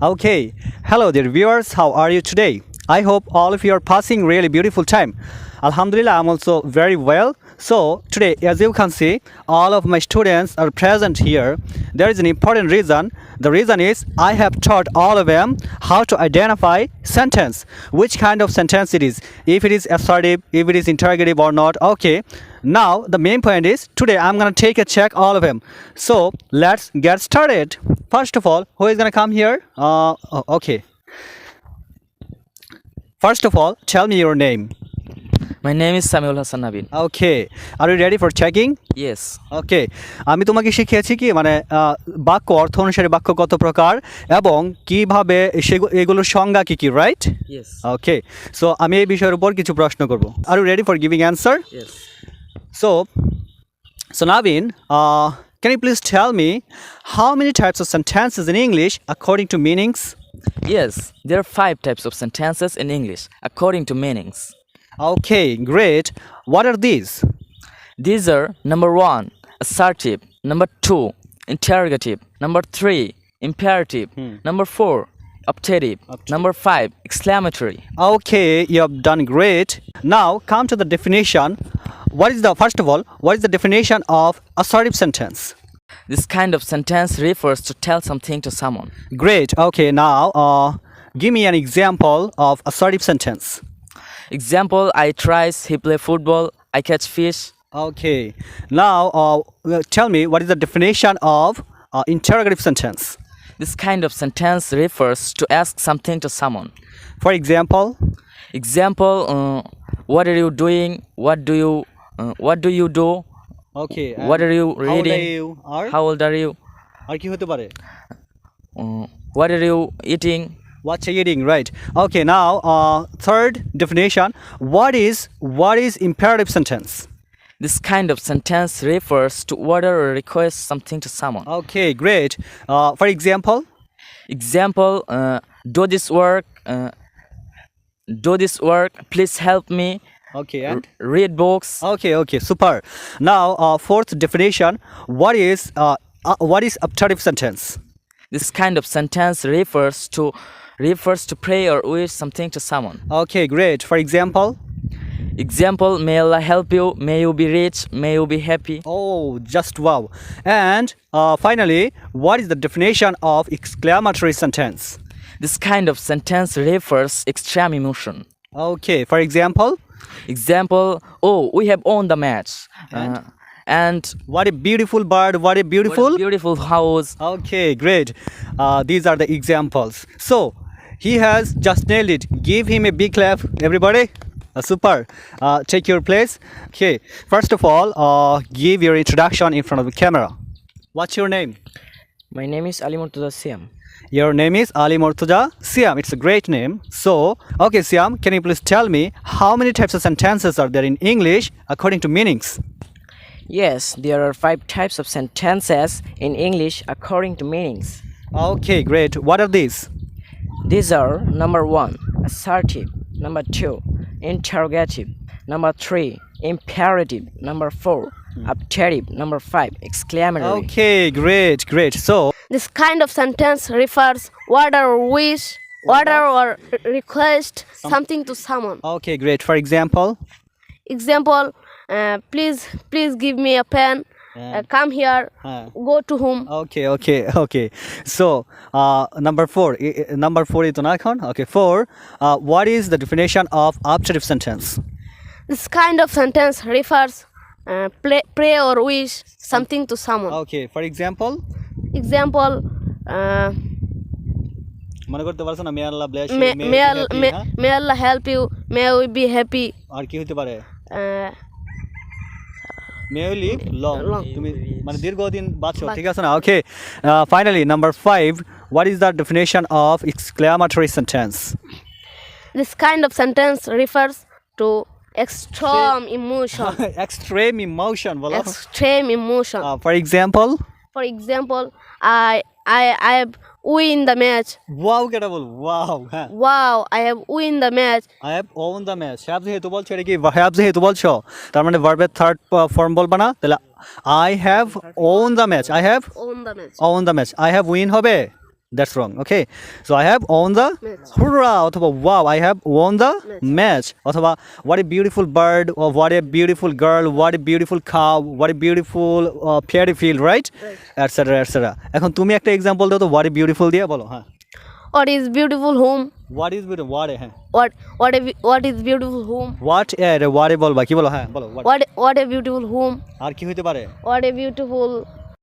Okay, hello dear viewers, how are you today? I hope all of you are passing really beautiful time. Alhamdulillah, I'm also very well. So today, as you can see, all of my students are present here. There is an important reason. The reason is I have taught all of them how to identify sentence, which kind of sentence it is, if it is assertive, if it is interrogative or not. Okay, now the main point is today I'm gonna take a check all of them. So let's get started. First of all, who is gonna come here? Okay. First of all, tell me your name. My name is Samuel Hassan Nabin. Okay. Are you ready for checking? Yes. ওকে, আমি তোমাকে শিখিয়েছি কি মানে বাক্য অর্থ অনুসারে বাক্য কত প্রকার এবং কিভাবে এগুলোর সংজ্ঞা কি কি, রাইট? Yes. ওকে, সো আমি এই বিষয়ের উপর কিছু প্রশ্ন করব। Are you ready for giving answer? Yes. So Navin, can you please tell me how many types of sentences in English according to meanings? Yes. There are 5 types of sentences in English according to meanings. Okay, great. What are these? These are number 1, assertive, number 2, interrogative, number 3, imperative, number 4, optative, number 5, exclamatory. Okay, you have done great. Now come to the definition. First of all, what is the definition of assertive sentence? This kind of sentence refers to tell something to someone. Great. Okay, now give me an example of assertive sentence. Example, I tries, he play football, I catch fish. Okay, now tell me what is the definition of interrogative sentence? This kind of sentence refers to ask something to someone. For example, what are you doing? What do you do? okay, What are you how old reading? are you? How old are you? আর কি হতে পারে? What are you eating? What you eating, right? Okay, now third definition. What is imperative sentence? This kind of sentence refers to order or request something to someone. Okay, great. For example, Do this work. Do this work. Please help me. okay, and Read books. okay, super. Now fourth definition. What is optative sentence? This kind of sentence refers to pray or wish something to someone. Okay, great. For example, May Allah help you. May you be rich. May you be happy. oh, just wow. And finally, what is the definition of exclamatory sentence? This kind of sentence refers extreme emotion. Okay, for example, Oh, we have won the match. And what a beautiful bird, what a beautiful. what a beautiful house. Okay, great. These are the examples. So he has just nailed it. Give him a big clap, everybody. Super. Take your place. Okay. First of all, give your introduction in front of the camera. What's your name? My name is Ali Murtaza Siam. Your name is Ali Murtaza Siam. It's a great name. So, okay, Siam, can you please tell me how many types of sentences are there in English according to meanings? Yes, there are 5 types of sentences in English according to meanings. Okay, great. What are these? These are number 1, assertive, number 2, interrogative, number 3, imperative, number 4, optative, number 5, exclamatory. Okay, great. So, This kind of sentence refers order or wish, order or request something to someone. okay, great. For example, Example, please give me a pen. Come here. Go to whom? okay. So, number 4. Number 4 is not এখন. Okay, 4. What is the definition of optative sentence? This kind of sentence refers pray or wish something to someone. Okay, for example, Example, মনে করতে পারছো না, may Allah bless you, may Allah help you. May we be happy. আর কি হতে পারে? Uh, may you live long, long. তুমি মানে দীর্ঘদিন বাঁচো, ঠিক আছে না? Okay, finally number 5, what is the definition of exclamatory sentence? This kind of sentence refers to extreme emotion. extreme emotion বলো। Extreme emotion. For example, For example, I have win the match. wow কেটা বল, wow, হ্যাঁ, Wow, I have win the match. I have won the match. Have যেহেতু বলছো, এটা কি have যেহেতু বলছো তার মানে ভার্বের থার্ড ফর্ম বলবা না, তাহলে I have won the match. I have Won the match. won the match. I have win হবে, That's wrong. Okay. So I have won the hurrah অথবা wow, I have won the match অথবা what a beautiful bird or what a beautiful girl, what a beautiful cow, what a beautiful fairy field, right? etc. etc. এখন তুমি একটা example দাও তো what a beautiful দিয়ে বলো হ্যাঁ What is beautiful home? what is beautiful what হ্যাঁ What is beautiful home? what what বলবা কি বলো হ্যাঁ বলো what What a beautiful home. আর কি হইতে পারে What a beautiful